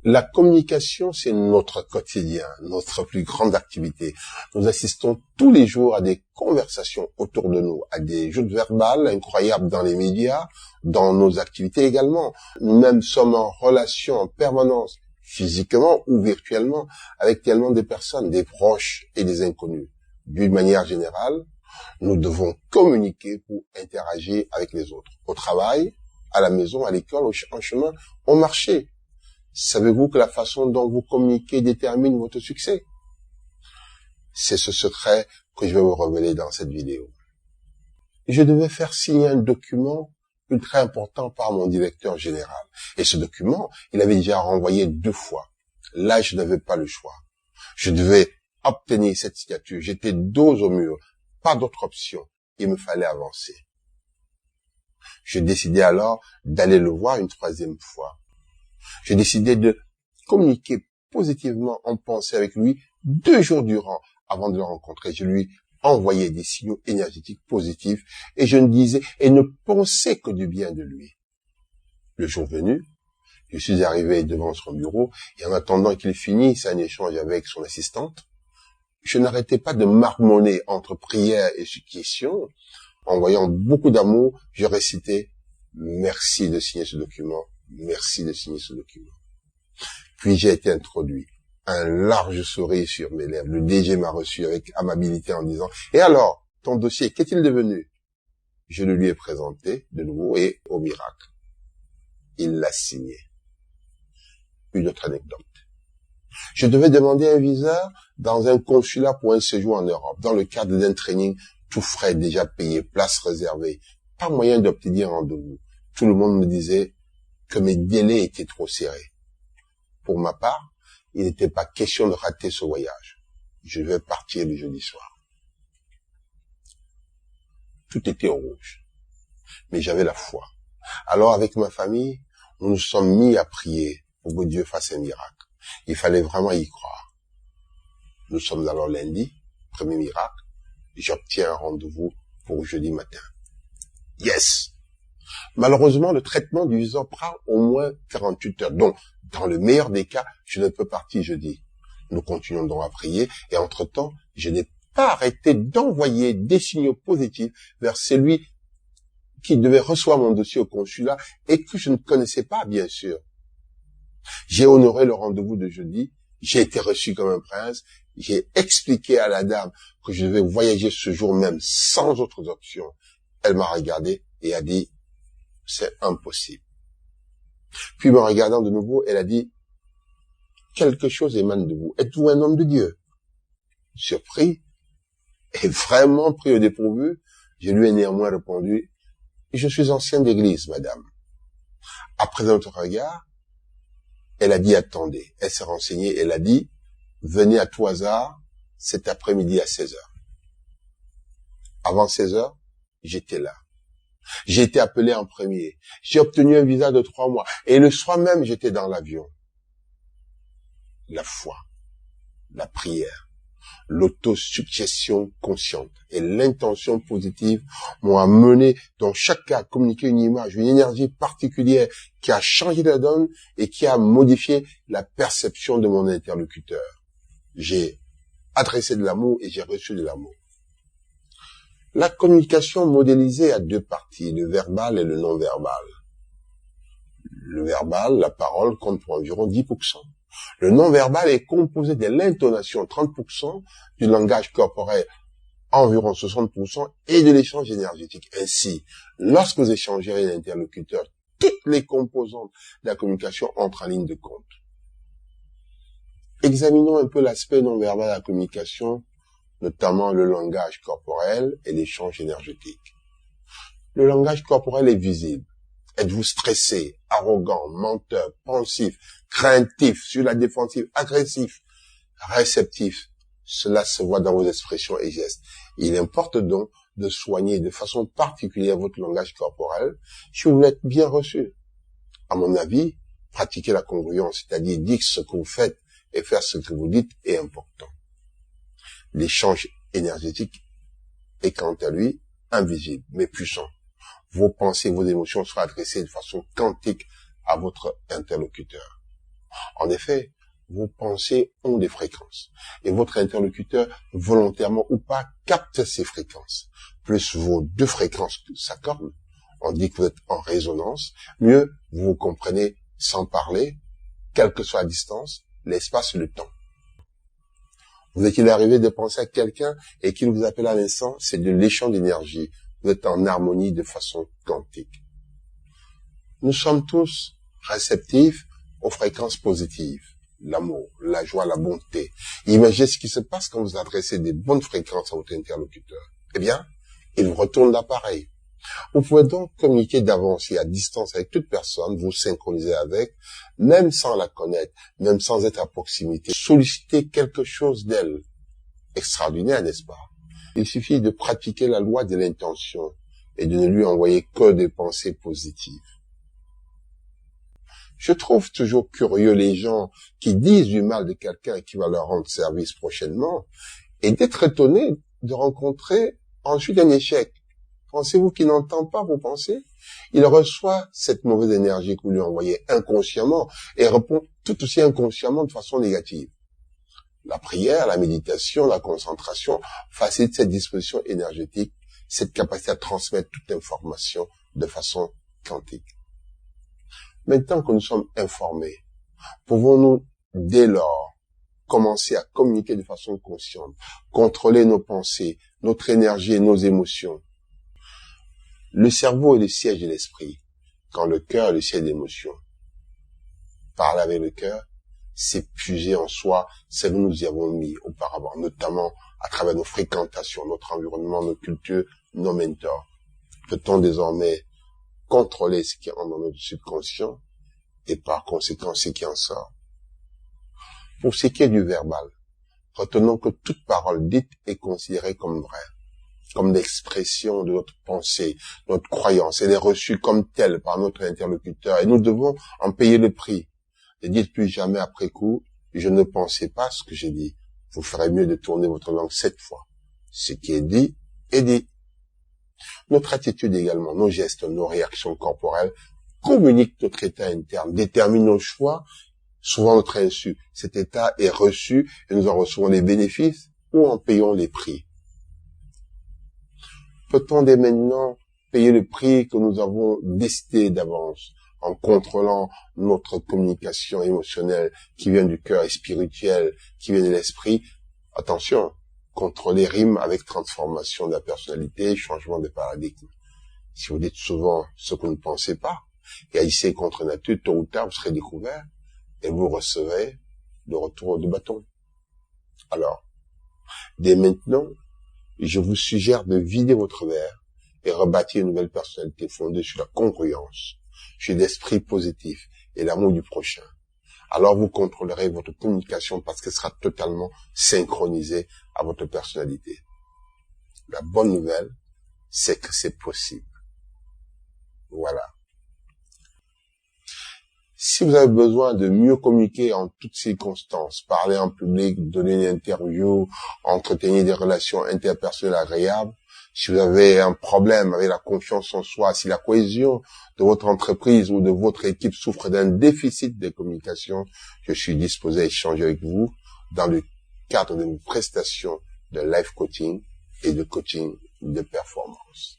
La communication, c'est notre quotidien, notre plus grande activité. Nous assistons tous les jours à des conversations autour de nous, à des joutes verbales incroyables dans les médias, dans nos activités également. Nous-mêmes sommes en relation en permanence, physiquement ou virtuellement, avec tellement de personnes, des proches et des inconnus. D'une manière générale, nous devons communiquer pour interagir avec les autres. Au travail, à la maison, à l'école, en chemin, au marché. Savez-vous que la façon dont vous communiquez détermine votre succès? C'est ce secret que je vais vous révéler dans cette vidéo. Je devais faire signer un document ultra important par mon directeur général. Et ce document, il avait déjà renvoyé 2 fois. Là, je n'avais pas le choix. Je devais obtenir cette signature. J'étais dos au mur. Pas d'autre option. Il me fallait avancer. Je décidai alors d'aller le voir une 3e fois. J'ai décidé de communiquer positivement en pensée avec lui 2 jours durant avant de le rencontrer. Je lui envoyais des signaux énergétiques positifs et je ne disais et ne pensais que du bien de lui. Le jour venu, je suis arrivé devant son bureau et en attendant qu'il finisse un échange avec son assistante, je n'arrêtais pas de marmonner entre prière et supplication. En voyant beaucoup d'amour, je récitais « Merci de signer ce document. Merci de signer ce document. » Puis j'ai été introduit. Un large sourire sur mes lèvres. Le DG m'a reçu avec amabilité en disant « Et alors, ton dossier, qu'est-il devenu ?» Je le lui ai présenté de nouveau et au miracle, il l'a signé. Une autre anecdote. Je devais demander un visa dans un consulat pour un séjour en Europe, dans le cadre d'un training, tout frais déjà payé, place réservée, pas moyen d'obtenir un rendez-vous. Tout le monde me disait que mes délais étaient trop serrés. Pour ma part, il n'était pas question de rater ce voyage. Je devais partir le jeudi soir. Tout était au rouge. Mais j'avais la foi. Alors, avec ma famille, nous nous sommes mis à prier pour que Dieu fasse un miracle. Il fallait vraiment y croire. Nous sommes alors lundi, premier miracle. J'obtiens un rendez-vous pour jeudi matin. Yes! Malheureusement, le traitement du visa prend au moins 48 heures. Donc, dans le meilleur des cas, je ne peux partir jeudi. Nous continuons donc à prier et entre-temps, je n'ai pas arrêté d'envoyer des signaux positifs vers celui qui devait recevoir mon dossier au consulat et que je ne connaissais pas, bien sûr. J'ai honoré le rendez-vous de jeudi. J'ai été reçu comme un prince. J'ai expliqué à la dame que je devais voyager ce jour même sans autres options. Elle m'a regardé et a dit « C'est impossible ». Puis, me regardant de nouveau, elle a dit « Quelque chose émane de vous. Êtes-vous un homme de Dieu ?» Surpris et vraiment pris au dépourvu, je lui ai néanmoins répondu « Je suis ancienne d'église, madame ». Après notre regard, elle a dit « Attendez ». Elle s'est renseignée, elle a dit « Venez à tout hasard cet après-midi à 16h ». Avant 16h, j'étais là. J'ai été appelé en premier. J'ai obtenu un visa de 3 mois. Et le soir même, j'étais dans l'avion. La foi, la prière, l'autosuggestion consciente et l'intention positive m'ont amené dans chaque cas à communiquer une image, une énergie particulière qui a changé la donne et qui a modifié la perception de mon interlocuteur. J'ai adressé de l'amour et j'ai reçu de l'amour. La communication modélisée a 2 parties, le verbal et le non-verbal. Le verbal, la parole, compte pour environ 10%. Le non-verbal est composé de l'intonation, 30%, du langage corporel, environ 60%, et de l'échange énergétique. Ainsi, lorsque vous échangez avec l'interlocuteur, toutes les composantes de la communication entrent en ligne de compte. Examinons un peu l'aspect non-verbal de la communication, notamment le langage corporel et l'échange énergétique. Le langage corporel est visible. Êtes-vous stressé, arrogant, menteur, pensif, craintif, sur la défensive, agressif, réceptif? Cela se voit dans vos expressions et gestes. Il importe donc de soigner de façon particulière votre langage corporel si vous voulez être bien reçu. À mon avis, pratiquer la congruence, c'est-à-dire dire ce que vous faites et faire ce que vous dites, est important. L'échange énergétique est quant à lui invisible, mais puissant. Vos pensées, vos émotions seront adressées de façon quantique à votre interlocuteur. En effet, vos pensées ont des fréquences et votre interlocuteur, volontairement ou pas, capte ces fréquences. Plus vos deux fréquences s'accordent, on dit que vous êtes en résonance, mieux vous vous comprenez sans parler, quelle que soit la distance, l'espace et le temps. Vous est-il arrivé de penser à quelqu'un et qu'il vous appelle à l'instant, c'est de l'échange d'énergie. Vous êtes en harmonie de façon quantique. Nous sommes tous réceptifs aux fréquences positives. L'amour, la joie, la bonté. Imaginez ce qui se passe quand vous adressez des bonnes fréquences à votre interlocuteur. Eh bien, il vous retourne l'appareil. Vous pouvez donc communiquer d'avance et à distance avec toute personne, vous synchroniser avec, même sans la connaître, même sans être à proximité. Solliciter quelque chose d'elle. Extraordinaire, n'est-ce pas? Il suffit de pratiquer la loi de l'intention et de ne lui envoyer que des pensées positives. Je trouve toujours curieux les gens qui disent du mal de quelqu'un qui va leur rendre service prochainement et d'être étonnés de rencontrer ensuite un échec. Pensez-vous qu'il n'entend pas vos pensées? Il reçoit cette mauvaise énergie que vous lui envoyez inconsciemment et répond tout aussi inconsciemment de façon négative. La prière, la méditation, la concentration facilitent cette disposition énergétique, cette capacité à transmettre toute information de façon quantique. Maintenant que nous sommes informés, pouvons-nous dès lors commencer à communiquer de façon consciente, contrôler nos pensées, notre énergie et nos émotions? Le cerveau est le siège de l'esprit, quand le cœur est le siège des émotions. Parler avec le cœur, c'est puiser en soi ce que nous y avons mis auparavant, notamment à travers nos fréquentations, notre environnement, nos cultures, nos mentors. Peut-on désormais contrôler ce qui entre dans notre subconscient et par conséquent ce qui en sort? Pour ce qui est du verbal, retenons que toute parole dite est considérée comme vraie, comme l'expression de notre pensée, notre croyance. Elle est reçue comme telle par notre interlocuteur et nous devons en payer le prix. Ne dites plus jamais après coup, je ne pensais pas ce que j'ai dit. Vous ferez mieux de tourner votre langue 7 fois. Ce qui est dit, est dit. Notre attitude également, nos gestes, nos réactions corporelles communiquent notre état interne, déterminent nos choix, souvent notre insu. Cet état est reçu et nous en recevons les bénéfices ou en payons les prix. Peut-on dès maintenant payer le prix que nous avons décidé d'avance en contrôlant notre communication émotionnelle qui vient du cœur et spirituelle, qui vient de l'esprit? Attention, contrôler rime avec transformation de la personnalité, changement de paradigme. Si vous dites souvent ce que vous ne pensez pas, et agissez contre nature, tôt ou tard vous serez découvert et vous recevrez le retour de bâton. Alors, dès maintenant, je vous suggère de vider votre verre et rebâtir une nouvelle personnalité fondée sur la congruence, sur l'esprit positif et l'amour du prochain. Alors vous contrôlerez votre communication parce qu'elle sera totalement synchronisée à votre personnalité. La bonne nouvelle, c'est que c'est possible. Voilà. Si vous avez besoin de mieux communiquer en toutes circonstances, parler en public, donner une interview, entretenir des relations interpersonnelles agréables, si vous avez un problème avec la confiance en soi, si la cohésion de votre entreprise ou de votre équipe souffre d'un déficit de communication, je suis disposé à échanger avec vous dans le cadre d'une prestation de life coaching et de coaching de performance.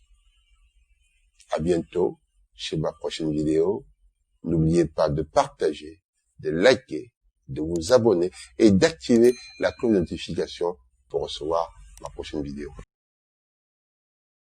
À bientôt chez ma prochaine vidéo. N'oubliez pas de partager, de liker, de vous abonner et d'activer la cloche de notification pour recevoir ma prochaine vidéo.